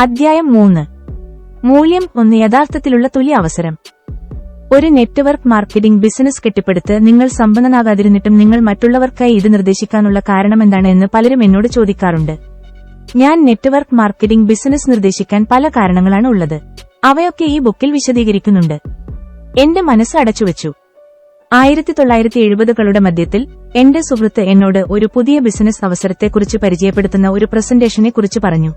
അധ്യായം 3. മൂല്യം 1. യഥാർത്ഥത്തിലുള്ള തുല്യ അവസരം. ഒരു നെറ്റ്വർക്ക് മാർക്കറ്റിംഗ് ബിസിനസ് കെട്ടിപ്പടുത്ത് നിങ്ങൾ സമ്പന്നനാകാതിരുന്നിട്ടും നിങ്ങൾ മറ്റുള്ളവർക്കായി ഇത് നിർദ്ദേശിക്കാനുള്ള കാരണമെന്താണ് എന്ന് പലരും എന്നോട് ചോദിക്കാറുണ്ട്. ഞാൻ നെറ്റ്വർക്ക് മാർക്കറ്റിംഗ് ബിസിനസ് നിർദ്ദേശിക്കാൻ പല കാരണങ്ങളാണ് ഉള്ളത്. അവയൊക്കെ ഈ ബുക്കിൽ വിശദീകരിക്കുന്നുണ്ട്. എന്റെ മനസ്സ് അടച്ചുവെച്ചു. 1970കളുടെ മധ്യത്തിൽ എന്റെ സുഹൃത്ത് എന്നോട് ഒരു പുതിയ ബിസിനസ് അവസരത്തെക്കുറിച്ച് പരിചയപ്പെടുത്തുന്ന ഒരു പ്രസന്റേഷനെക്കുറിച്ച് പറഞ്ഞു.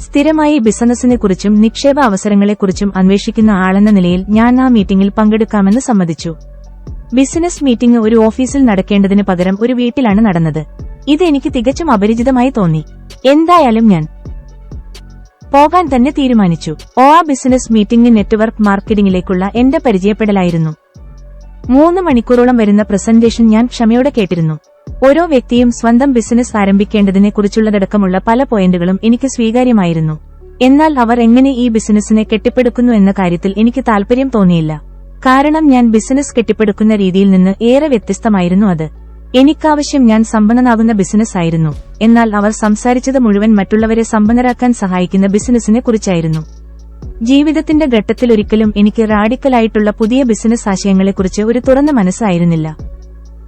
സ്ഥിരമായി ബിസിനസിനെക്കുറിച്ചും നിക്ഷേപ അവസരങ്ങളെക്കുറിച്ചും അന്വേഷിക്കുന്ന ആളെന്ന നിലയിൽ ഞാൻ ആ മീറ്റിംഗിൽ പങ്കെടുക്കാമെന്ന് സമ്മതിച്ചു. ബിസിനസ് മീറ്റിംഗ് ഒരു ഓഫീസിൽ നടക്കേണ്ടതിന് പകരം ഒരു വീട്ടിലാണ് നടന്നത്. ഇത് എനിക്ക് തികച്ചും അപരിചിതമായി തോന്നി. എന്തായാലും ഞാൻ പോകാൻ തന്നെ തീരുമാനിച്ചു. ആ ബിസിനസ് മീറ്റിംഗ് നെറ്റ്വർക്ക് മാർക്കറ്റിംഗിലേക്കുള്ള എന്റെ പരിചയപ്പെടലായിരുന്നു. 3 മണിക്കൂറോളം വരുന്ന പ്രസന്റേഷൻ ഞാൻ ക്ഷമയോടെ കേട്ടിരുന്നു. ഓരോ വ്യക്തിയും സ്വന്തം ബിസിനസ് ആരംഭിക്കേണ്ടതിനെക്കുറിച്ചുള്ളതടക്കമുള്ള പല പോയിന്റുകളും എനിക്ക് സ്വീകാര്യമായിരുന്നു. എന്നാൽ അവർ എങ്ങനെ ഈ ബിസിനസിനെ കെട്ടിപ്പടുക്കുന്നു എന്ന കാര്യത്തിൽ എനിക്ക് താൽപര്യം തോന്നിയില്ല. കാരണം ഞാൻ ബിസിനസ് കെട്ടിപ്പടുക്കുന്ന രീതിയിൽ നിന്ന് ഏറെ വ്യത്യസ്തമായിരുന്നു അത്. എനിക്കാവശ്യം ഞാൻ സമ്പന്നനാകുന്ന ബിസിനസ് ആയിരുന്നു. എന്നാൽ അവർ സംസാരിച്ചത് മുഴുവൻ മറ്റുള്ളവരെ സമ്പന്നരാക്കാൻ സഹായിക്കുന്ന ബിസിനസിനെ കുറിച്ചായിരുന്നു. ജീവിതത്തിന്റെ ഘട്ടത്തിലൊരിക്കലും എനിക്ക് റാഡിക്കലായിട്ടുള്ള പുതിയ ബിസിനസ് ആശയങ്ങളെക്കുറിച്ച് ഒരു തുറന്ന മനസ്സായിരുന്നില്ല.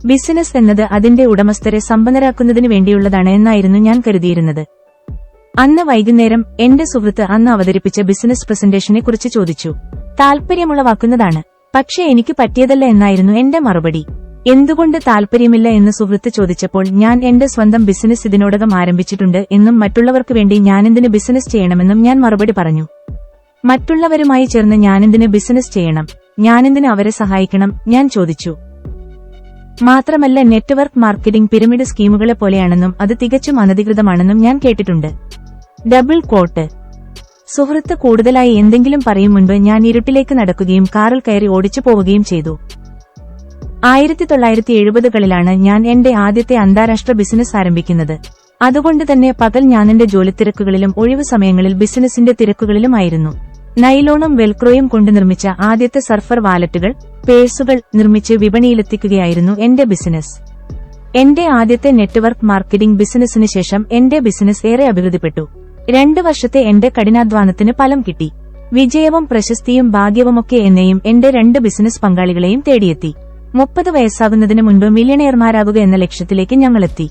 ബിസിനസ് എന്നത് അതിന്റെ ഉടമസ്ഥരെ സമ്പന്നരാക്കുന്നതിന് വേണ്ടിയുള്ളതാണ് എന്നായിരുന്നു ഞാൻ കരുതിയിരുന്നത്. അന്ന് വൈകുന്നേരം എന്റെ സുഹൃത്ത് അന്ന് അവതരിപ്പിച്ച ബിസിനസ് പ്രസന്റേഷനെക്കുറിച്ച് ചോദിച്ചു. താൽപര്യമുളവാക്കുന്നതാണ്, പക്ഷേ എനിക്ക് പറ്റിയതല്ല എന്നായിരുന്നു എന്റെ മറുപടി. എന്തുകൊണ്ട് താൽപര്യമില്ല എന്ന് സുഹൃത്ത് ചോദിച്ചപ്പോൾ ഞാൻ എന്റെ സ്വന്തം ബിസിനസ് ഇതിനോടകം ആരംഭിച്ചിട്ടുണ്ട് എന്നും മറ്റുള്ളവർക്ക് വേണ്ടി ഞാനെന്തിന് ബിസിനസ് ചെയ്യണമെന്നും ഞാൻ മറുപടി പറഞ്ഞു. മറ്റുള്ളവരുമായി ചേർന്ന് ഞാനെന്തിന് ബിസിനസ് ചെയ്യണം, ഞാനെന്തിന് അവരെ സഹായിക്കണം, ഞാൻ ചോദിച്ചു. മാത്രമല്ല നെറ്റ്വർക്ക് മാർക്കറ്റിംഗ് പിരമിഡ് സ്കീമുകളെ പോലെയാണെന്നും അത് തികച്ചും അനധികൃതമാണെന്നും ഞാൻ കേട്ടിട്ടുണ്ട്. Double quote. സുഹൃത്ത് കൂടുതലായി എന്തെങ്കിലും പറയും മുൻപ് ഞാൻ ഇരുട്ടിലേക്ക് നടക്കുകയും കാറിൽ കയറി ഓടിച്ചു പോവുകയും ചെയ്തു. 1970കളിലാണ് ഞാൻ എന്റെ ആദ്യത്തെ അന്താരാഷ്ട്ര ബിസിനസ് ആരംഭിക്കുന്നത്. അതുകൊണ്ട് തന്നെ പകൽ ഞാനെന്റെ ജോലിത്തിരക്കുകളിലും ഒഴിവു സമയങ്ങളിൽ ബിസിനസിന്റെ തിരക്കുകളിലുമായിരുന്നു. നൈലോണും വെൽക്രോയും കൊണ്ട് നിർമ്മിച്ച ആദ്യത്തെ സർഫർ വാലറ്റുകൾ, പേഴ്സുകൾ നിർമ്മിച്ച് വിപണിയിലെത്തിക്കുകയായിരുന്നു എന്റെ ബിസിനസ്. എന്റെ ആദ്യത്തെ നെറ്റ്വർക്ക് മാർക്കറ്റിംഗ് ബിസിനസിന് ശേഷം എന്റെ ബിസിനസ് ഏറെ അഭിവൃദ്ധിപ്പെട്ടു. 2 വർഷത്തെ എന്റെ കഠിനാധ്വാനത്തിന് ഫലം കിട്ടി. വിജയവും പ്രശസ്തിയും ഭാഗ്യവുമൊക്കെ എന്നെയും എന്റെ 2 ബിസിനസ് പങ്കാളികളെയും തേടിയെത്തി. 30 വയസ്സാകുന്നതിന് മുൻപ് മില്യണയർമാരാകുക എന്ന ലക്ഷ്യത്തിലേക്ക് ഞങ്ങളെത്തി.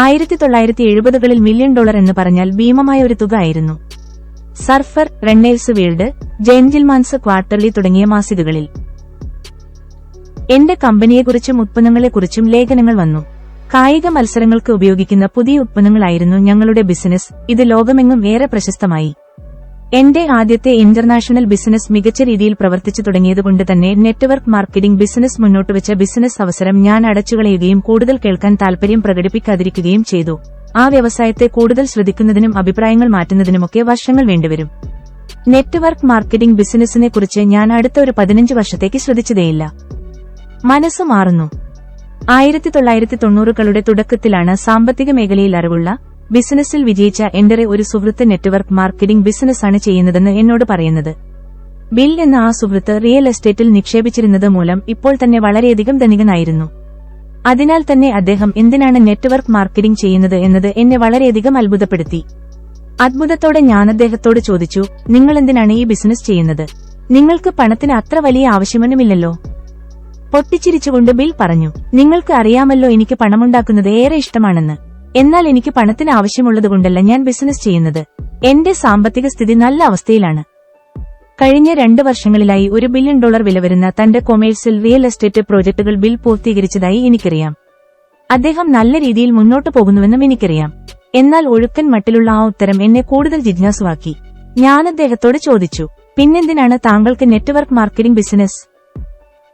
1970കളിൽ $1 മില്യൺ എന്ന് പറഞ്ഞാൽ ഭീമമായ ഒരു തുക ആയിരുന്നു. Surfer, runners world, gentlemen quarterly തുടങ്ങിയ മാസികകളിൽ എന്റെ കമ്പനിയെക്കുറിച്ചും ഉത്പന്നങ്ങളെക്കുറിച്ചും ലേഖനങ്ങൾ വന്നു. കായിക മത്സരങ്ങൾക്ക് ഉപയോഗിക്കുന്ന പുതിയ ഉത്പന്നങ്ങളായിരുന്നു ഞങ്ങളുടെ ബിസിനസ്. ഇത് ലോകമെങ്ങും ഏറെ പ്രശസ്തമായി. എന്റെ ആദ്യത്തെ ഇന്റർനാഷണൽ ബിസിനസ് മികച്ച രീതിയിൽ പ്രവർത്തിച്ചു തുടങ്ങിയതുകൊണ്ട് തന്നെ നെറ്റ്വർക്ക് മാർക്കറ്റിംഗ് ബിസിനസ് മുന്നോട്ടുവച്ച ബിസിനസ് അവസരം ഞാൻ അടച്ചുകളയുകയും കൂടുതൽ കേൾക്കാൻ താൽപര്യം പ്രകടിപ്പിക്കാതിരിക്കുകയും ചെയ്തു. ആ വ്യവസായത്തെ കൂടുതൽ ശ്രദ്ധിക്കുന്നതിനും അഭിപ്രായങ്ങൾ മാറ്റുന്നതിനുമൊക്കെ വർഷങ്ങൾ വേണ്ടിവരും. നെറ്റ്വർക്ക് മാർക്കറ്റിംഗ് ബിസിനസിനെക്കുറിച്ച് ഞാൻ അടുത്ത ഒരു 15 വർഷത്തേക്ക് ശ്രദ്ധിച്ചതേയില്ല. മനസ്സ് മാറുന്നു. 1990കളുടെ തുടക്കത്തിലാണ് സാമ്പത്തിക മേഖലയിൽ അറിവുള്ള, ബിസിനസ്സിൽ വിജയിച്ച എന്റെ ഒരു സുഹൃത്ത് നെറ്റ്വർക്ക് മാർക്കറ്റിംഗ് ബിസിനസ്സാണ് ചെയ്യുന്നതെന്ന് എന്നോട് പറയുന്നത്. ബിൽ എന്ന ആ സുഹൃത്ത് റിയൽ എസ്റ്റേറ്റിൽ നിക്ഷേപിച്ചിരുന്നത് മൂലം ഇപ്പോൾ തന്നെ വളരെയധികം ധനികനായിരുന്നു. അതിനാൽ തന്നെ അദ്ദേഹം എന്തിനാണ് നെറ്റ്വർക്ക് മാർക്കറ്റിംഗ് ചെയ്യുന്നത് എന്നത് എന്നെ വളരെയധികം അത്ഭുതപ്പെടുത്തി. അത്ഭുതത്തോടെ ഞാൻ അദ്ദേഹത്തോട് ചോദിച്ചു, നിങ്ങളെന്തിനാണ് ഈ ബിസിനസ് ചെയ്യുന്നത്? നിങ്ങൾക്ക് പണത്തിന് അത്ര വലിയ ആവശ്യമൊന്നുമില്ലല്ലോ. പൊട്ടിച്ചിരിച്ചുകൊണ്ട് ബിൽ പറഞ്ഞു, നിങ്ങൾക്ക് അറിയാമല്ലോ എനിക്ക് പണമുണ്ടാക്കുന്നത് ഏറെ ഇഷ്ടമാണെന്ന്. എന്നാൽ എനിക്ക് പണത്തിന് ആവശ്യമുള്ളതുകൊണ്ടല്ല ഞാൻ ബിസിനസ് ചെയ്യുന്നത്. എന്റെ സാമ്പത്തിക സ്ഥിതി നല്ല അവസ്ഥയിലാണ്. കഴിഞ്ഞ 2 വർഷങ്ങളിലായി $1 ബില്യൺ വില വരുന്ന തന്റെ കൊമേഴ്സ്യൽ റിയൽ എസ്റ്റേറ്റ് പ്രോജക്ടുകൾ ബിൽ പൂർത്തീകരിച്ചതായി എനിക്കറിയാം. അദ്ദേഹം നല്ല രീതിയിൽ മുന്നോട്ടു പോകുന്നുവെന്നും എനിക്കറിയാം. എന്നാൽ ഒഴുക്കൻ മട്ടിലുള്ള ആ ഉത്തരം എന്നെ കൂടുതൽ ജിജ്ഞാസുവാക്കി. ഞാൻ അദ്ദേഹത്തോട് ചോദിച്ചു, പിന്നെന്തിനാണ് താങ്കൾക്ക് നെറ്റ്വർക്ക് മാർക്കറ്റിംഗ് ബിസിനസ്?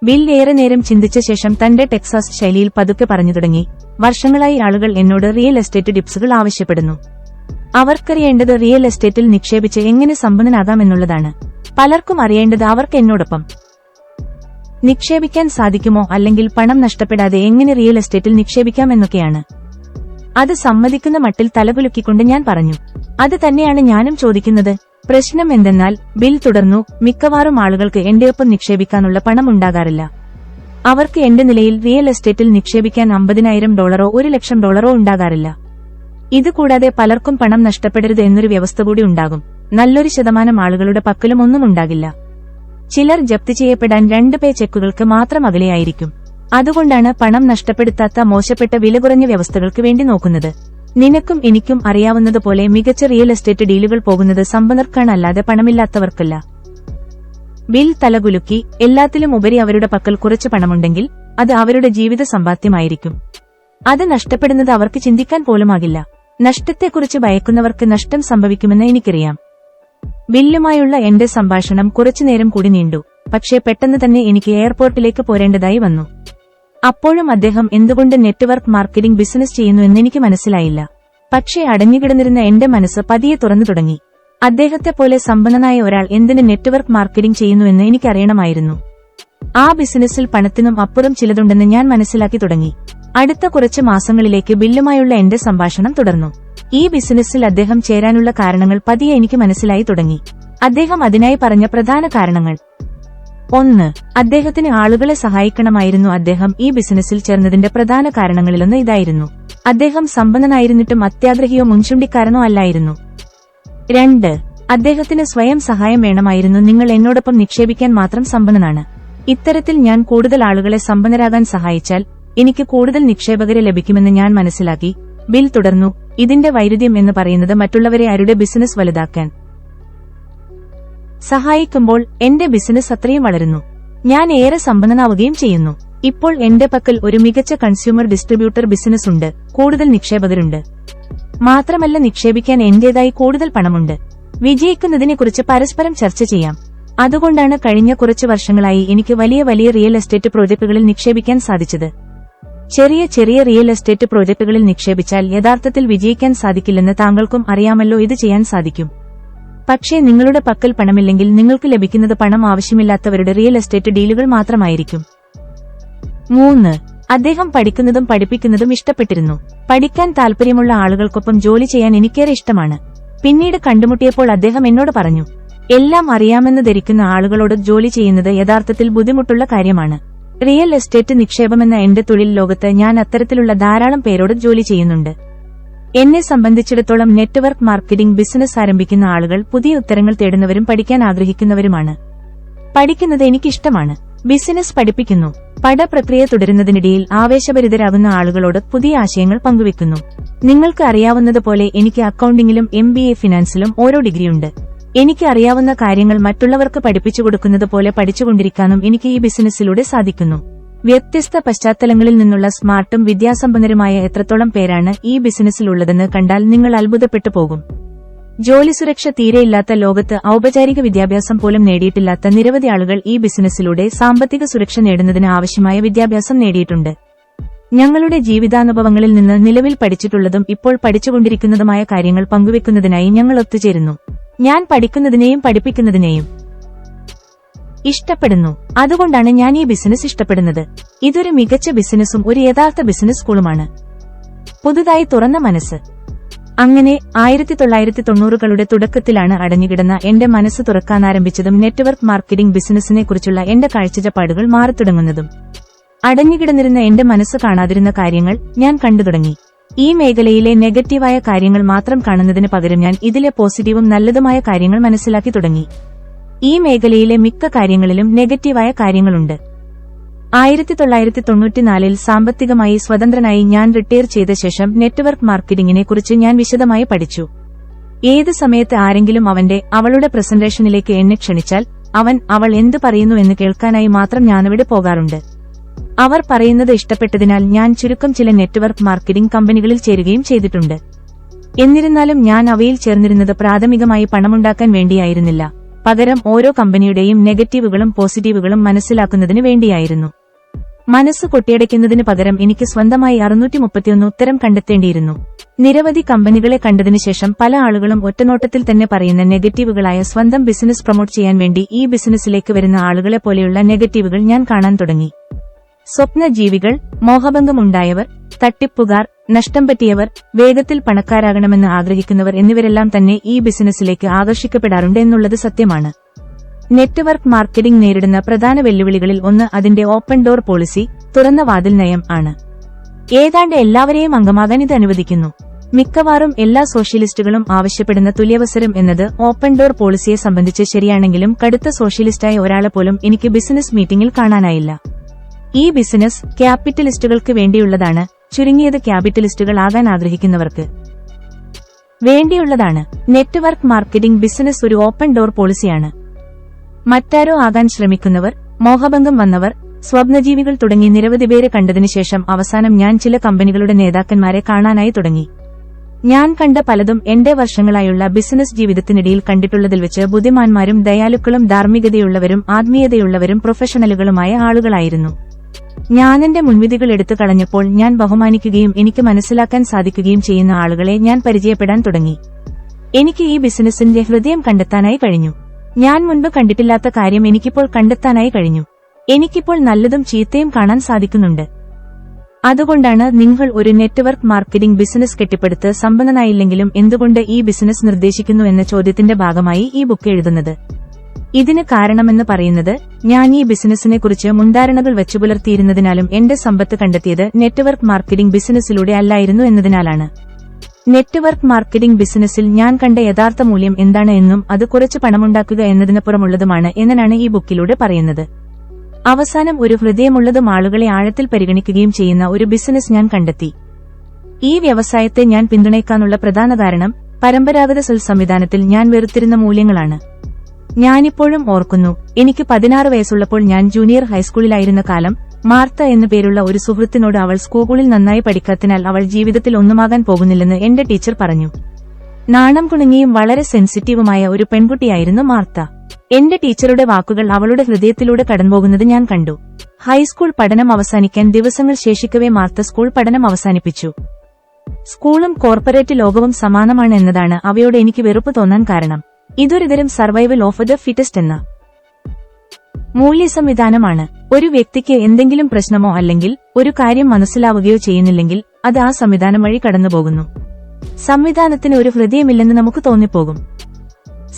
ബിൽ ഏറെ നേരം ചിന്തിച്ച ശേഷം തന്റെ ടെക്സാസ് ശൈലിയിൽ പതുക്കെ പറഞ്ഞു തുടങ്ങി, വർഷങ്ങളായി ആളുകൾ എന്നോട് റിയൽ എസ്റ്റേറ്റ് ടിപ്സുകൾ ആവശ്യപ്പെടുന്നു. അവർക്കറിയേണ്ടത് റിയൽ എസ്റ്റേറ്റിൽ നിക്ഷേപിച്ച് എങ്ങനെ സമ്പന്നനാകാമെന്നുള്ളതാണ്. പലർക്കും അറിയേണ്ടത് അവർക്ക് എന്നോടൊപ്പം നിക്ഷേപിക്കാൻ സാധിക്കുമോ, അല്ലെങ്കിൽ പണം നഷ്ടപ്പെടാതെ എങ്ങനെ റിയൽ എസ്റ്റേറ്റിൽ നിക്ഷേപിക്കാമെന്നൊക്കെയാണ്. അത് സമ്മതിക്കുന്ന മട്ടിൽ തലകുലുക്കിക്കൊണ്ട് ഞാൻ പറഞ്ഞു, അത് തന്നെയാണ് ഞാനും ചോദിക്കുന്നത്. പ്രശ്നം എന്തെന്നാൽ, ബിൽ തുടർന്നു, മിക്കവാറും ആളുകൾക്ക് എന്റെയൊപ്പം നിക്ഷേപിക്കാനുള്ള പണം ഉണ്ടാകാറില്ല. അവർക്ക് എന്റെ നിലയിൽ റിയൽ എസ്റ്റേറ്റിൽ നിക്ഷേപിക്കാൻ $50,000 $1 ലക്ഷം ഉണ്ടാകാറില്ല. ഇതുകൂടാതെ പലർക്കും പണം നഷ്ടപ്പെടരുത് എന്നൊരു വ്യവസ്ഥ കൂടി ഉണ്ടാകും. നല്ലൊരു ശതമാനം ആളുകളുടെ പക്കലും ഒന്നും ഉണ്ടാകില്ല. ചിലർ ജപ്തി ചെയ്യപ്പെടാൻ 2 പേ ചെക്കുകൾക്ക് മാത്രം അകലെയായിരിക്കും. അതുകൊണ്ടാണ് പണം നഷ്ടപ്പെടുത്താത്ത മോശപ്പെട്ട വില കുറഞ്ഞ വ്യവസ്ഥകൾക്ക് വേണ്ടി നോക്കുന്നത്. നിനക്കും എനിക്കും അറിയാവുന്നതുപോലെ മികച്ച റിയൽ എസ്റ്റേറ്റ് ഡീലുകൾ പോകുന്നത് സമ്പന്നർക്കാണ്, അല്ലാതെ പണമില്ലാത്തവർക്കല്ല. ബിൽ തലകുലുക്കി. എല്ലാത്തിലും ഉപരി അവരുടെ പക്കൽ കുറച്ച് പണമുണ്ടെങ്കിൽ അത് അവരുടെ ജീവിത സമ്പാദ്യമായിരിക്കും. അത് നഷ്ടപ്പെടുന്നത് അവർക്ക് ചിന്തിക്കാൻ പോലുമാകില്ല. നഷ്ടത്തെക്കുറിച്ച് ഭയക്കുന്നവർക്ക് നഷ്ടം സംഭവിക്കുമെന്ന് എനിക്കറിയാം. ബില്ലുമായുള്ള എന്റെ സംഭാഷണം കുറച്ചുനേരം കൂടി നീണ്ടു. പക്ഷേ പെട്ടെന്ന് തന്നെ എനിക്ക് എയർപോർട്ടിലേക്ക് പോരേണ്ടതായി വന്നു. അപ്പോഴും അദ്ദേഹം എന്തുകൊണ്ട് നെറ്റ്വർക്ക് മാർക്കറ്റിംഗ് ബിസിനസ് ചെയ്യുന്നു എന്നെനിക്ക് മനസ്സിലായില്ല. പക്ഷേ അടഞ്ഞുകിടന്നിരുന്ന എന്റെ മനസ്സ് പതിയെ തുറന്നു തുടങ്ങി. അദ്ദേഹത്തെപ്പോലെ സമ്പന്നനായ ഒരാൾ എന്തിന് നെറ്റ്വർക്ക് മാർക്കറ്റിംഗ് ചെയ്യുന്നുവെന്ന് എനിക്കറിയണമായിരുന്നു. ആ ബിസിനസ്സിൽ പണത്തിനും അപ്പുറം ചിലതുണ്ടെന്ന് ഞാൻ മനസ്സിലാക്കി തുടങ്ങി. അടുത്ത കുറച്ച് മാസങ്ങളിലേക്ക് ബില്ലുമായുള്ള എന്റെ സംഭാഷണം തുടർന്നു. ഈ ബിസിനസ്സിൽ അദ്ദേഹം ചേരാനുള്ള കാരണങ്ങൾ പതിയെ എനിക്ക് മനസ്സിലായി തുടങ്ങി. അദ്ദേഹം അതിനായി പറഞ്ഞ പ്രധാന കാരണങ്ങൾ: 1. അദ്ദേഹത്തിന് ആളുകളെ സഹായിക്കണമായിരുന്നു. അദ്ദേഹം ഈ ബിസിനസ്സിൽ ചേർന്നതിന്റെ പ്രധാന കാരണങ്ങളിലൊന്ന് ഇതായിരുന്നു: അദ്ദേഹം സമ്പന്നനായിരുന്നിട്ടും അത്യാഗ്രഹിയോ മുൻചുണ്ടിക്കാരനോ അല്ലായിരുന്നു. 2. അദ്ദേഹത്തിന് സ്വയം സഹായം വേണമായിരുന്നു. നിങ്ങൾ എന്നോടൊപ്പം നിക്ഷേപിക്കാൻ മാത്രം സമ്പന്നനാണ്. ഇത്തരത്തിൽ ഞാൻ കൂടുതൽ ആളുകളെ സമ്പന്നരാകാൻ സഹായിച്ചാൽ എനിക്ക് കൂടുതൽ നിക്ഷേപകരെ ലഭിക്കുമെന്ന് ഞാൻ മനസ്സിലാക്കി. ബിൽ തുടർന്നു: ഇതിന്റെ വൈരുദ്ധ്യം എന്ന് പറയുന്നത് മറ്റുള്ളവരെ ആരുടെ ബിസിനസ് വലുതാക്കാൻ സഹായിക്കുമ്പോൾ എന്റെ ബിസിനസ് അത്രയും വളരുന്നു. ഞാൻ ഏറെ സമ്പന്നനാവുകയും ചെയ്യുന്നു. ഇപ്പോൾ എന്റെ പക്കൽ ഒരു മികച്ച കൺസ്യൂമർ ഡിസ്ട്രിബ്യൂട്ടർ ബിസിനസ് ഉണ്ട്. കൂടുതൽ നിക്ഷേപകരുണ്ട്. മാത്രമല്ല, നിക്ഷേപിക്കാൻ എന്റേതായി കൂടുതൽ പണമുണ്ട്. വിജയിക്കുന്നതിനെക്കുറിച്ച് പരസ്പരം ചർച്ച ചെയ്യാം. അതുകൊണ്ടാണ് കഴിഞ്ഞ കുറച്ച് വർഷങ്ങളായി എനിക്ക് വലിയ വലിയ റിയൽ എസ്റ്റേറ്റ് പ്രോജക്ടുകളിൽ നിക്ഷേപിക്കാൻ സാധിച്ചത്. ചെറിയ ചെറിയ റിയൽ എസ്റ്റേറ്റ് പ്രോജക്ടുകളിൽ നിക്ഷേപിച്ചാൽ യഥാർത്ഥത്തിൽ വിജയിക്കാൻ സാധിക്കില്ലെന്ന് താങ്കൾക്കും അറിയാമല്ലോ. ഇത് ചെയ്യാൻ സാധിക്കും. പക്ഷേ നിങ്ങളുടെ പക്കൽ പണമില്ലെങ്കിൽ നിങ്ങൾക്ക് ലഭിക്കുന്നത് പണം ആവശ്യമില്ലാത്തവരുടെ റിയൽ എസ്റ്റേറ്റ് ഡീലുകൾ മാത്രമായിരിക്കും. 3. അദ്ദേഹം പഠിക്കുന്നതും പഠിപ്പിക്കുന്നതും ഇഷ്ടപ്പെട്ടിരുന്നു. പഠിക്കാൻ താൽപര്യമുള്ള ആളുകൾക്കൊപ്പം ജോലി ചെയ്യാൻ എനിക്കേറെ ഇഷ്ടമാണ്. പിന്നീട് കണ്ടുമുട്ടിയപ്പോൾ അദ്ദേഹം എന്നോട് പറഞ്ഞു, എല്ലാം അറിയാമെന്ന് ധരിക്കുന്ന ആളുകളോട് ജോലി ചെയ്യുന്നത് യഥാർത്ഥത്തിൽ ബുദ്ധിമുട്ടുള്ള കാര്യമാണ്. റിയൽ എസ്റ്റേറ്റ് നിക്ഷേപമെന്ന എന്റെ തൊഴിൽ ലോകത്ത് ഞാൻ അത്തരത്തിലുള്ള ധാരാളം പേരോട് ജോലി ചെയ്യുന്നുണ്ട്. എന്നെ സംബന്ധിച്ചിടത്തോളം നെറ്റ്വർക്ക് മാർക്കറ്റിംഗ് ബിസിനസ് ആരംഭിക്കുന്ന ആളുകൾ പുതിയ ഉത്തരങ്ങൾ തേടുന്നവരും പഠിക്കാൻ ആഗ്രഹിക്കുന്നവരുമാണ്. പഠിക്കുന്നത് എനിക്കിഷ്ടമാണ്. ബിസിനസ് പഠിപ്പിക്കുന്നു. പഠനപ്രക്രിയ തുടരുന്നതിനിടയിൽ ആവേശഭരിതരാകുന്ന ആളുകളോട് പുതിയ ആശയങ്ങൾ പങ്കുവെക്കുന്നു. നിങ്ങൾക്ക് അറിയാവുന്നതുപോലെ എനിക്ക് അക്കൌണ്ടിംഗിലും MBA ഫിനാൻസിലും ഓരോ ഡിഗ്രിയുണ്ട്. എനിക്ക് അറിയാവുന്ന കാര്യങ്ങൾ മറ്റുള്ളവർക്ക് പഠിപ്പിച്ചു കൊടുക്കുന്നത് പോലെ പഠിച്ചുകൊണ്ടിരിക്കാനും എനിക്ക് ഈ ബിസിനസ്സിലൂടെ സാധിക്കുന്നു. വ്യത്യസ്ത പശ്ചാത്തലങ്ങളിൽ നിന്നുള്ള സ്മാർട്ടും വിദ്യാസമ്പന്നരുമായ എത്രത്തോളം പേരാണ് ഈ ബിസിനസ്സിലുള്ളതെന്ന് കണ്ടാൽ നിങ്ങൾ അത്ഭുതപ്പെട്ടു പോകും. ജോലിസുരക്ഷ തീരെയില്ലാത്ത ലോകത്ത് ഔപചാരിക വിദ്യാഭ്യാസം പോലും നേടിയിട്ടില്ലാത്ത നിരവധി ആളുകൾ ഈ ബിസിനസ്സിലൂടെ സാമ്പത്തിക സുരക്ഷ നേടുന്നതിന് ആവശ്യമായ വിദ്യാഭ്യാസം നേടിയിട്ടുണ്ട്. ഞങ്ങളുടെ ജീവിതാനുഭവങ്ങളിൽ നിന്ന് നിലവിൽ പഠിച്ചിട്ടുള്ളതും ഇപ്പോൾ പഠിച്ചുകൊണ്ടിരിക്കുന്നതുമായ കാര്യങ്ങൾ പങ്കുവെക്കുന്നതിനായി ഞങ്ങൾ ഒത്തുചേരുന്നു. ഞാൻ പഠിക്കുന്നതിനെയും പഠിപ്പിക്കുന്നതിനെയും ഇഷ്ടപ്പെടുന്നു. അതുകൊണ്ടാണ് ഞാൻ ഈ ബിസിനസ് ഇഷ്ടപ്പെടുന്നത്. ഇതൊരു മികച്ച ബിസിനസ്സും ഒരു യഥാർത്ഥ ബിസിനസ് സ്കൂളുമാണ്. പുതുതായി തുറന്ന മനസ്സ്. അങ്ങനെ 1990കളുടെ തുടക്കത്തിലാണ് അടഞ്ഞുകിടന്ന എന്റെ മനസ്സ് തുറക്കാനാരംഭിച്ചതും നെറ്റ്വർക്ക് മാർക്കറ്റിംഗ് ബിസിനസിനെ കുറിച്ചുള്ള എന്റെ കാഴ്ചപ്പാടുകൾ മാറിത്തുടങ്ങുന്നതും. അടഞ്ഞുകിടന്നിരുന്ന എന്റെ മനസ്സ് കാണാതിരുന്ന കാര്യങ്ങൾ ഞാൻ കണ്ടുതുടങ്ങി. ഈ മേഖലയിലെ നെഗറ്റീവായ കാര്യങ്ങൾ മാത്രം കാണുന്നതിന് പകരം ഞാൻ ഇതിലെ പോസിറ്റീവും നല്ലതുമായ കാര്യങ്ങൾ മനസ്സിലാക്കി തുടങ്ങി. ഈ മേഖലയിലെ മിക്ക കാര്യങ്ങളിലും നെഗറ്റീവായ കാര്യങ്ങളുണ്ട്. 1994ൽ സാമ്പത്തികമായി സ്വതന്ത്രനായി ഞാൻ റിട്ടയർ ചെയ്ത ശേഷം നെറ്റ്വർക്ക് മാർക്കറ്റിംഗിനെ കുറിച്ച് ഞാൻ വിശദമായി പഠിച്ചു. ഏത് സമയത്ത് ആരെങ്കിലും അവളുടെ പ്രസന്റേഷനിലേക്ക് എന്നെ ക്ഷണിച്ചാൽ അവൾ എന്തു പറയുന്നു എന്ന് കേൾക്കാനായി മാത്രം ഞാനവിടെ പോകാറുണ്ട്. അവർ പറയുന്നത് ഇഷ്ടപ്പെട്ടതിനാൽ ഞാൻ ചുരുക്കം ചില നെറ്റ്വർക്ക് മാർക്കറ്റിംഗ് കമ്പനികളിൽ ചേരുകയും ചെയ്തിട്ടുണ്ട്. എന്നിരുന്നാലും ഞാൻ അവയിൽ ചേർന്നിരുന്നത് പ്രാഥമികമായി പണമുണ്ടാക്കാൻ വേണ്ടിയായിരുന്നില്ല. പകരം ഓരോ കമ്പനിയുടെയും നെഗറ്റീവുകളും പോസിറ്റീവുകളും മനസ്സിലാക്കുന്നതിന് വേണ്ടിയായിരുന്നു. മനസ്സ് കൊട്ടിയടയ്ക്കുന്നതിന് പകരം എനിക്ക് സ്വന്തമായി 631 ഉത്തരം കണ്ടെത്തേണ്ടിയിരുന്നു. നിരവധി കമ്പനികളെ കണ്ടതിനു ശേഷം പല ആളുകളും ഒറ്റനോട്ടത്തിൽ തന്നെ പറയുന്ന നെഗറ്റീവുകളായ സ്വന്തം ബിസിനസ് പ്രൊമോട്ട് ചെയ്യാൻ വേണ്ടി ഈ ബിസിനസ്സിലേക്ക് വരുന്ന ആളുകളെ പോലെയുള്ള നെഗറ്റീവുകൾ ഞാൻ കാണാൻ തുടങ്ങി. സ്വപ്നജീവികൾ, മോഹഭംഗമുണ്ടായവർ, തട്ടിപ്പുകാർ, നഷ്ടം പറ്റിയവർ, വേഗത്തിൽ പണക്കാരാകണമെന്ന് ആഗ്രഹിക്കുന്നവർ എന്നിവരെല്ലാം തന്നെ ഈ ബിസിനസ്സിലേക്ക് ആകർഷിക്കപ്പെടാറുണ്ട് എന്നുള്ളത് സത്യമാണ്. നെറ്റ്വർക്ക് മാർക്കറ്റിംഗ് നേരിടുന്ന പ്രധാന വെല്ലുവിളികളിൽ ഒന്ന് അതിന്റെ ഓപ്പൺ ഡോർ പോളിസി, തുറന്ന വാതിൽ നയം ആണ്. ഏതാണ്ട് എല്ലാവരെയും അംഗമാകാൻ ഇത് അനുവദിക്കുന്നു. മിക്കവാറും എല്ലാ സോഷ്യലിസ്റ്റുകളും ആവശ്യപ്പെടുന്ന തുല്യാവസരം എന്നത് ഓപ്പൺ ഡോർ പോളിസിയെ സംബന്ധിച്ച് ശരിയാണെങ്കിലും കടുത്ത സോഷ്യലിസ്റ്റായ ഒരാളെ പോലും എനിക്ക് ബിസിനസ് മീറ്റിംഗിൽ കാണാനായില്ല. ഈ ബിസിനസ് ക്യാപിറ്റലിസ്റ്റുകൾക്ക് വേണ്ടിയുള്ളതാണ്, ചുരുങ്ങിയത് ക്യാപിറ്റലിസ്റ്റുകൾ ആകാൻ ആഗ്രഹിക്കുന്നവർക്ക് വേണ്ടിയുള്ളതാണ്. നെറ്റ്വർക്ക് മാർക്കറ്റിംഗ് ബിസിനസ് ഒരു ഓപ്പൺ ഡോർ പോളിസിയാണ്. മറ്റാരോ ആകാൻ ശ്രമിക്കുന്നവർ, മോഹഭംഗം വന്നവർ, സ്വപ്നജീവികൾ തുടങ്ങി നിരവധി പേരെ കണ്ടതിനുശേഷം അവസാനം ഞാൻ ചില കമ്പനികളുടെ നേതാക്കന്മാരെ കാണാനായി തുടങ്ങി. ഞാൻ കണ്ട പലതും എന്റെ വർഷങ്ങളായുള്ള ബിസിനസ് ജീവിതത്തിനിടയിൽ കണ്ടിട്ടുള്ളതിൽ വെച്ച് ബുദ്ധിമാന്മാരും ദയാലുക്കളും ധാർമ്മികതയുള്ളവരും ആത്മീയതയുള്ളവരും പ്രൊഫഷണലുകളുമായ ആളുകളായിരുന്നു. ഞാനെന്റെ മുൻവിധികൾ എടുത്തു കളഞ്ഞപ്പോൾ ഞാൻ ബഹുമാനിക്കുകയും എനിക്ക് മനസ്സിലാക്കാൻ സാധിക്കുകയും ചെയ്യുന്ന ആളുകളെ ഞാൻ പരിചയപ്പെടാൻ തുടങ്ങി. എനിക്ക് ഈ ബിസിനസിന്റെ ഹൃദയം കണ്ടെത്താനായി കഴിഞ്ഞു. ഞാൻ മുൻപ് കണ്ടിട്ടില്ലാത്ത കാര്യം എനിക്കിപ്പോൾ കണ്ടെത്താനായി കഴിഞ്ഞു. എനിക്കിപ്പോൾ നല്ലതും ചീത്തയും കാണാൻ സാധിക്കുന്നുണ്ട്. അതുകൊണ്ടാണ് നിങ്ങൾ ഒരു നെറ്റ്വർക്ക് മാർക്കറ്റിംഗ് ബിസിനസ് കെട്ടിപ്പടുത്ത് സമ്പന്നനായില്ലെങ്കിലും എന്തുകൊണ്ട് ഈ ബിസിനസ് നിർദ്ദേശിക്കുന്നു എന്ന ചോദ്യത്തിന്റെ ഭാഗമായി ഈ ബുക്ക് എഴുതുന്നത്. ഇതിന് കാരണമെന്ന് പറയുന്നത്, ഞാൻ ഈ ബിസിനസിനെക്കുറിച്ച് മുൻധാരണകൾ വച്ചുപുലർത്തിയിരുന്നതിനാലും എന്റെ സമ്പത്ത് കണ്ടെത്തിയത് നെറ്റ്വർക്ക് മാർക്കറ്റിംഗ് ബിസിനസ്സിലൂടെ അല്ലായിരുന്നു എന്നതിനാലാണ്. നെറ്റ്വർക്ക് മാർക്കറ്റിംഗ് ബിസിനസ്സിൽ ഞാൻ കണ്ട യഥാർത്ഥ മൂല്യം എന്താണ് എന്നും അത് കുറച്ച് പണമുണ്ടാക്കുക എന്നതിനപ്പുറമുള്ളതുമാണ് എന്നാണ് ഈ ബുക്കിലൂടെ പറയുന്നത്. അവസാനം ഒരു ഹൃദയമുള്ളതും ആളുകളെ ആഴത്തിൽ പരിഗണിക്കുകയും ചെയ്യുന്ന ഒരു ബിസിനസ് ഞാൻ കണ്ടെത്തി. ഈ വ്യവസായത്തെ ഞാൻ പിന്തുണയ്ക്കാനുള്ള പ്രധാന കാരണം പരമ്പരാഗത സംവിധാനത്തിൽ ഞാൻ വെറുത്തിരുന്ന മൂല്യങ്ങളാണ്. ഞാനിപ്പോഴും ഓർക്കുന്നു, എനിക്ക് 16 വയസ്സുള്ളപ്പോൾ ഞാൻ ജൂനിയർ ഹൈസ്കൂളിലായിരുന്ന കാലം മാർത്ത എന്നു പേരുള്ള ഒരു സുഹൃത്തിനോട് അവൾ സ്കൂളിൽ നന്നായി പഠിക്കാത്തതിനാൽ അവൾ ജീവിതത്തിൽ ഒന്നുമാകാൻ പോകുന്നില്ലെന്ന് എന്റെ ടീച്ചർ പറഞ്ഞു. നാണം കുണുങ്ങിയും വളരെ സെൻസിറ്റീവുമായ ഒരു പെൺകുട്ടിയായിരുന്നു മാർത്ത. എന്റെ ടീച്ചറുടെ വാക്കുകൾ അവളുടെ ഹൃദയത്തിലൂടെ കടന്നുപോകുന്നത് ഞാൻ കണ്ടു. ഹൈസ്കൂൾ പഠനം അവസാനിക്കാൻ ദിവസങ്ങൾ ശേഷിക്കവേ മാർത്ത സ്കൂൾ പഠനം അവസാനിപ്പിച്ചു. സ്കൂളും കോർപ്പറേറ്റ് ലോകവും സമാനമാണ് എന്നതാണ് അവയോട് എനിക്ക് വെറുപ്പ് തോന്നാൻ കാരണം. ഇതൊരുതരം സർവൈവൽ ഓഫ് ദ ഫിറ്റസ്റ്റ് എന്ന മൂല്യസംവിധാനമാണ്. ഒരു വ്യക്തിക്ക് എന്തെങ്കിലും പ്രശ്നമോ അല്ലെങ്കിൽ ഒരു കാര്യം മനസ്സിലാവുകയോ ചെയ്യുന്നില്ലെങ്കിൽ അത് ആ സംവിധാനം വഴി കടന്നുപോകുന്നു. സംവിധാനത്തിന് ഒരു ഹൃദയമില്ലെന്ന് നമുക്ക് തോന്നിപ്പോകും.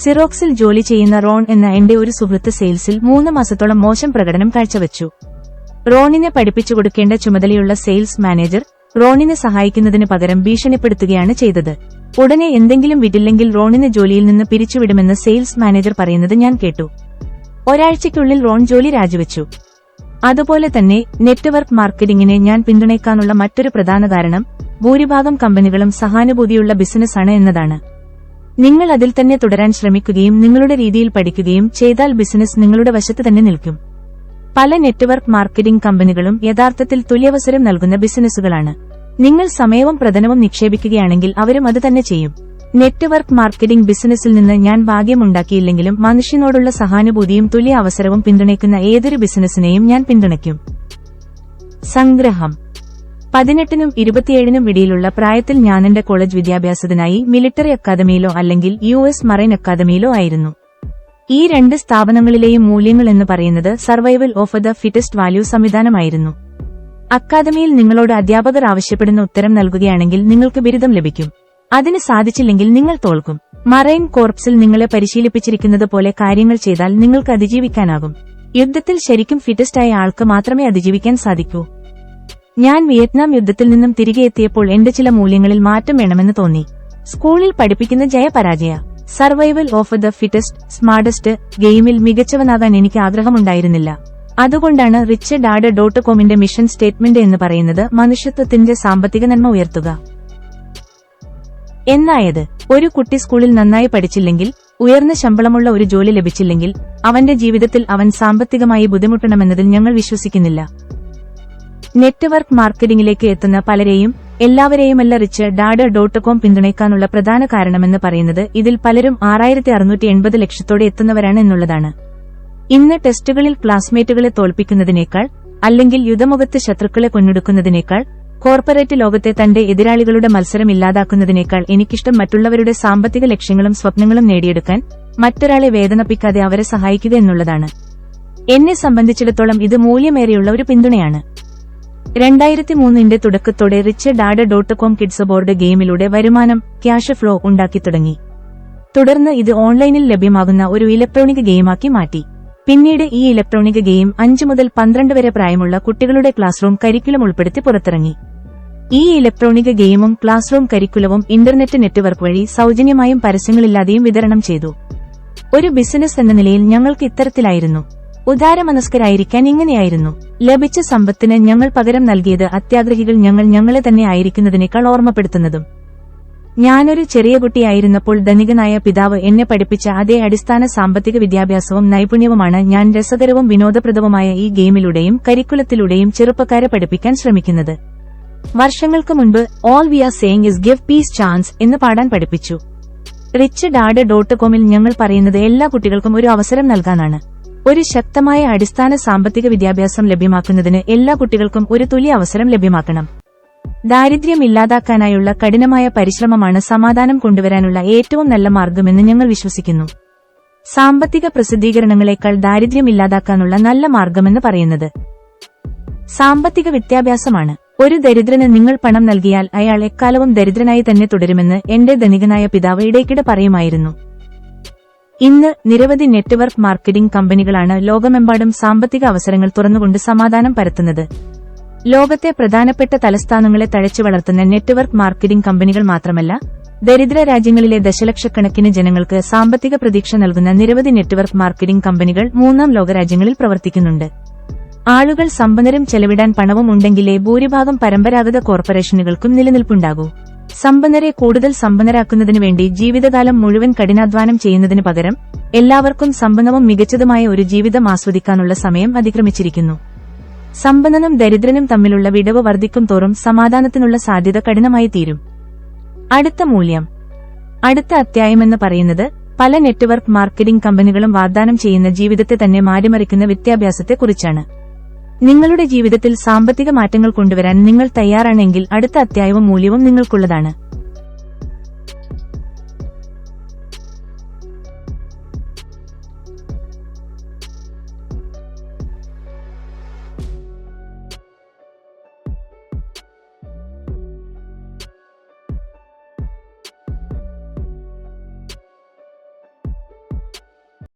സിറോക്സിൽ ജോലി ചെയ്യുന്ന റോൺ എന്ന എന്റെ ഒരു സുഹൃത്ത് സെയിൽസിൽ 3 മാസത്തോളം മോശം പ്രകടനം കാഴ്ചവച്ചു. റോണിനെ പഠിപ്പിച്ചുകൊടുക്കേണ്ട ചുമതലയുള്ള സെയിൽസ് മാനേജർ റോണിനെ സഹായിക്കുന്നതിന് പകരം ഭീഷണിപ്പെടുത്തുകയാണ് ചെയ്തത്. ഉടനെ എന്തെങ്കിലും വിട്ടില്ലെങ്കിൽ റോണിനെ ജോലിയിൽ നിന്ന് പിരിച്ചുവിടുമെന്ന് സെയിൽസ് മാനേജർ പറയുന്നത് ഞാൻ കേട്ടു. ഒരാഴ്ചയ്ക്കുള്ളിൽ റോൺ ജോലി രാജിവെച്ചു. അതുപോലെ തന്നെ നെറ്റ്വർക്ക് മാർക്കറ്റിംഗിനെ ഞാൻ പിന്തുണയ്ക്കാനുള്ള മറ്റൊരു പ്രധാന കാരണം ഭൂരിഭാഗം കമ്പനികളും സഹാനുഭൂതിയുള്ള ബിസിനസ്സാണ് എന്നതാണ്. നിങ്ങൾ അതിൽ തന്നെ തുടരാൻ ശ്രമിക്കുകയും നിങ്ങളുടെ രീതിയിൽ പഠിക്കുകയും ചെയ്താൽ ബിസിനസ് നിങ്ങളുടെ വശത്ത് തന്നെ നിൽക്കും. പല നെറ്റ്വർക്ക് മാർക്കറ്റിംഗ് കമ്പനികളും യഥാർത്ഥത്തിൽ തുല്യാവസരം നൽകുന്ന ബിസിനസ്സുകളാണ്. നിങ്ങൾ സമയവും പ്രധനവും നിക്ഷേപിക്കുകയാണെങ്കിൽ അവരും അത് തന്നെ ചെയ്യും. നെറ്റ്വർക്ക് മാർക്കറ്റിംഗ് ബിസിനസ്സിൽ നിന്ന് ഞാൻ ഭാഗ്യമുണ്ടാക്കിയില്ലെങ്കിലും മനുഷ്യനോടുള്ള സഹാനുഭൂതിയും തുല്യ അവസരവും പിന്തുണയ്ക്കുന്ന ഏതൊരു ബിസിനസ്സിനെയും ഞാൻ പിന്തുണയ്ക്കും. സംഗ്രഹം: 18നും 27നും ഇടയിലുള്ള പ്രായത്തിൽ ഞാനെന്റെ കോളേജ് വിദ്യാഭ്യാസത്തിനായി മിലിറ്ററി അക്കാദമിയിലോ അല്ലെങ്കിൽ US മറൈൻ അക്കാദമിയിലോ ആയിരുന്നു. ഈ 2 സ്ഥാപനങ്ങളിലെയും മൂല്യങ്ങൾ എന്ന് പറയുന്നത് survival of the fittest value സംവിധാനമായിരുന്നു. അക്കാദമിയിൽ നിങ്ങളോട് അധ്യാപകർ ആവശ്യപ്പെടുന്ന ഉത്തരം നൽകുകയാണെങ്കിൽ നിങ്ങൾക്ക് ബിരുദം ലഭിക്കും. അതിന് സാധിച്ചില്ലെങ്കിൽ നിങ്ങൾ തോൽക്കും. മറൈൻ കോർപ്സിൽ നിങ്ങളെ പരിശീലിപ്പിച്ചിരിക്കുന്നത് പോലെ കാര്യങ്ങൾ ചെയ്താൽ നിങ്ങൾക്ക് അതിജീവിക്കാനാകും. യുദ്ധത്തിൽ ശരിക്കും ഫിറ്റസ്റ്റായ ആൾക്ക് മാത്രമേ അതിജീവിക്കാൻ സാധിക്കൂ. ഞാൻ വിയറ്റ്നാം യുദ്ധത്തിൽ നിന്നും തിരികെ എത്തിയപ്പോൾ എന്റെ ചില മൂല്യങ്ങളിൽ മാറ്റം വേണമെന്ന് തോന്നി. സ്കൂളിൽ പഠിപ്പിക്കുന്ന ജയപരാജയ, survival of the fittest, smartest, ഗെയിമിൽ മികച്ചവനാകാൻ എനിക്ക് ആഗ്രഹമുണ്ടായിരുന്നില്ല. അതുകൊണ്ടാണ് റിച്ച് ഡാഡ് .comന്റെ മിഷൻ സ്റ്റേറ്റ്മെന്റ് എന്ന് പറയുന്നത് മനുഷ്യത്വത്തിന്റെ സാമ്പത്തിക നന്മ ഉയർത്തുക എന്നായത്. ഒരു കുട്ടി സ്കൂളിൽ നന്നായി പഠിച്ചില്ലെങ്കിൽ, ഉയർന്ന ശമ്പളമുള്ള ഒരു ജോലി ലഭിച്ചില്ലെങ്കിൽ അവന്റെ ജീവിതത്തിൽ അവൻ സാമ്പത്തികമായി ബുദ്ധിമുട്ടണമെന്നതിൽ ഞങ്ങൾ വിശ്വസിക്കുന്നില്ല. നെറ്റ്വർക്ക് മാർക്കറ്റിംഗിലേക്ക് എത്തുന്ന പലരെയും, എല്ലാവരെയുമല്ല റിച്ച് ഡാഡ് .com പിന്തുണയ്ക്കാനുള്ള പ്രധാന കാരണമെന്ന് പറയുന്നത് ഇതിൽ പലരും 6680 ലക്ഷത്തോടെ എത്തുന്നവരാണ് എന്നുള്ളതാണ്. ഇന്ന് ടെസ്റ്റുകളിൽ ക്ലാസ്മേറ്റുകളെ തോൽപ്പിക്കുന്നതിനേക്കാൾ അല്ലെങ്കിൽ യുദ്ധമുഖത്ത് ശത്രുക്കളെ കൊന്നൊടുക്കുന്നതിനേക്കാൾ കോർപ്പറേറ്റ് ലോകത്തെ തന്റെ എതിരാളികളുടെ മത്സരം ഇല്ലാതാക്കുന്നതിനേക്കാൾ എനിക്കിഷ്ടം മറ്റുള്ളവരുടെ സാമ്പത്തിക ലക്ഷ്യങ്ങളും സ്വപ്നങ്ങളും നേടിയെടുക്കാൻ മറ്റൊരാളെ വേദനിപ്പിക്കാതെ അവരെ സഹായിക്കുക എന്നുള്ളതാണ്. എന്നെ സംബന്ധിച്ചിടത്തോളം ഇത് മൂല്യമേറിയുള്ള ഒരു പിന്തുണയാണ്. 2003ന്റെ തുടക്കത്തോടെ rich dad .com kids board ഗെയിമിലൂടെ വരുമാനം, ക്യാഷ് ഫ്ലോ ഉണ്ടാക്കി തുടങ്ങി. തുടർന്ന് ഇത് ഓൺലൈനിൽ ലഭ്യമാകുന്ന ഒരു ഇലക്ട്രോണിക് ഗെയിമാക്കി മാറ്റി. പിന്നീട് ഈ ഇലക്ട്രോണിക് ഗെയിം 5 മുതൽ 12 വരെ പ്രായമുള്ള കുട്ടികളുടെ ക്ലാസ് റൂം കരിക്കുലം ഉൾപ്പെടുത്തി പുറത്തിറങ്ങി. ഈ ഇലക്ട്രോണിക് ഗെയിമും ക്ലാസ് റൂം കരിക്കുലവും ഇന്റർനെറ്റ് നെറ്റ്വർക്ക് വഴി സൗജന്യമായും പരസ്യങ്ങളില്ലാതെയും വിതരണം ചെയ്തു. ഒരു ബിസിനസ് എന്ന നിലയിൽ ഞങ്ങൾക്ക് ഇത്തരത്തിലായിരുന്നു. ഉദാരമനസ്കരായിരിക്കാൻ ഇങ്ങനെയായിരുന്നു. ലഭിച്ച സമ്പത്തിന് ഞങ്ങൾ പകരം നൽകിയത് അത്യാഗ്രഹികൾ ഞങ്ങളെ തന്നെ ആയിരിക്കുന്നതിനേക്കാൾ ഓർമ്മപ്പെടുത്തുന്നതും. ഞാനൊരു ചെറിയ കുട്ടിയായിരുന്നപ്പോൾ ധനികനായ പിതാവ് എന്നെ പഠിപ്പിച്ച അതേ അടിസ്ഥാന സാമ്പത്തിക വിദ്യാഭ്യാസവും നൈപുണ്യവുമാണ് ഞാൻ രസകരവും വിനോദപ്രദവുമായ ഈ ഗെയിമിലൂടെയും കരിക്കുലത്തിലൂടെയും ചെറുപ്പക്കാരെ പഠിപ്പിക്കാൻ ശ്രമിക്കുന്നത്. വർഷങ്ങൾക്ക് മുൻപ് all we are saying is give peace chance എന്ന് പാടാൻ പഠിപ്പിച്ചു. richdad.comൽ ഞങ്ങൾ പറയുന്നത് എല്ലാ കുട്ടികൾക്കും ഒരു അവസരം നൽകാനാണ്. ഒരു ശക്തമായ അടിസ്ഥാന സാമ്പത്തിക വിദ്യാഭ്യാസം ലഭ്യമാക്കുന്നതിന് എല്ലാ കുട്ടികൾക്കും ഒരു തുല്യ അവസരം ലഭ്യമാക്കണം. ദാരിദ്ര്യം ഇല്ലാതാക്കാനായുള്ള കഠിനമായ പരിശ്രമമാണ് സമാധാനം കൊണ്ടുവരാനുള്ള ഏറ്റവും നല്ല മാർഗമെന്ന് ഞങ്ങൾ വിശ്വസിക്കുന്നു. സാമ്പത്തിക പ്രസിദ്ധീകരണങ്ങളെക്കാൾ ദാരിദ്ര്യം ഇല്ലാതാക്കാനുള്ള നല്ല മാർഗമെന്ന് പറയുന്നത് സാമ്പത്തിക വിദ്യാഭ്യാസമാണ്. ഒരു ദരിദ്രന് നിങ്ങൾ പണം നൽകിയാൽ അയാൾ എക്കാലവും ദരിദ്രനായി തന്നെ തുടരുമെന്ന് എന്റെ ധനികനായ പിതാവ് ഇടയ്ക്കിടെ പറയുമായിരുന്നു. ഇന്ന് നിരവധി നെറ്റ്വർക്ക് മാർക്കറ്റിംഗ് കമ്പനികളാണ് ലോകമെമ്പാടും സാമ്പത്തിക അവസരങ്ങൾ തുറന്നുകൊണ്ട് സമാധാനം പരത്തുന്നത്. ലോകത്തെ പ്രധാനപ്പെട്ട തലസ്ഥാനങ്ങളെ തഴച്ചു വളർത്തുന്ന നെറ്റ്വർക്ക് മാർക്കറ്റിംഗ് കമ്പനികൾ മാത്രമല്ല, ദരിദ്ര രാജ്യങ്ങളിലെ ദശലക്ഷക്കണക്കിന് ജനങ്ങൾക്ക് സാമ്പത്തിക പ്രതീക്ഷ നൽകുന്ന നിരവധി നെറ്റ്വർക്ക് മാർക്കറ്റിംഗ് കമ്പനികൾ മൂന്നാം ലോകരാജ്യങ്ങളിൽ പ്രവർത്തിക്കുന്നുണ്ട്. ആളുകൾ സമ്പന്നരും ചെലവിടാൻ പണവും ഉണ്ടെങ്കിലേ ഭൂരിഭാഗം പരമ്പരാഗത കോർപ്പറേഷനുകൾക്കും നിലനിൽപ്പുണ്ടാകൂ. സമ്പന്നരെ കൂടുതൽ സമ്പന്നരാക്കുന്നതിനുവേണ്ടി ജീവിതകാലം മുഴുവൻ കഠിനാധ്വാനം ചെയ്യുന്നതിനു പകരം എല്ലാവർക്കും സമ്പന്നവും മികച്ചതുമായ ഒരു ജീവിതം ആസ്വദിക്കാനുള്ള സമയം അതിക്രമിച്ചിരിക്കുന്നു. സമ്പന്നനും ദരിദ്രനും തമ്മിലുള്ള വിടവ് വർദ്ധിക്കും തോറും സമാധാനത്തിനുള്ള സാധ്യത കഠിനമായി തീരും. അടുത്ത മൂല്യം. അടുത്ത അധ്യായമെന്ന് പറയുന്നത് പല നെറ്റ്വർക്ക് മാർക്കറ്റിംഗ് കമ്പനികളും വാഗ്ദാനം ചെയ്യുന്ന ജീവിതത്തെ തന്നെ മാറ്റിമറിക്കുന്ന വിദ്യാഭ്യാസത്തെക്കുറിച്ചാണ്. നിങ്ങളുടെ ജീവിതത്തിൽ സാമ്പത്തിക മാറ്റങ്ങൾ കൊണ്ടുവരാൻ നിങ്ങൾ തയ്യാറാണെങ്കിൽ അടുത്ത അധ്യായവും മൂല്യവും നിങ്ങൾക്കുള്ളതാണ്.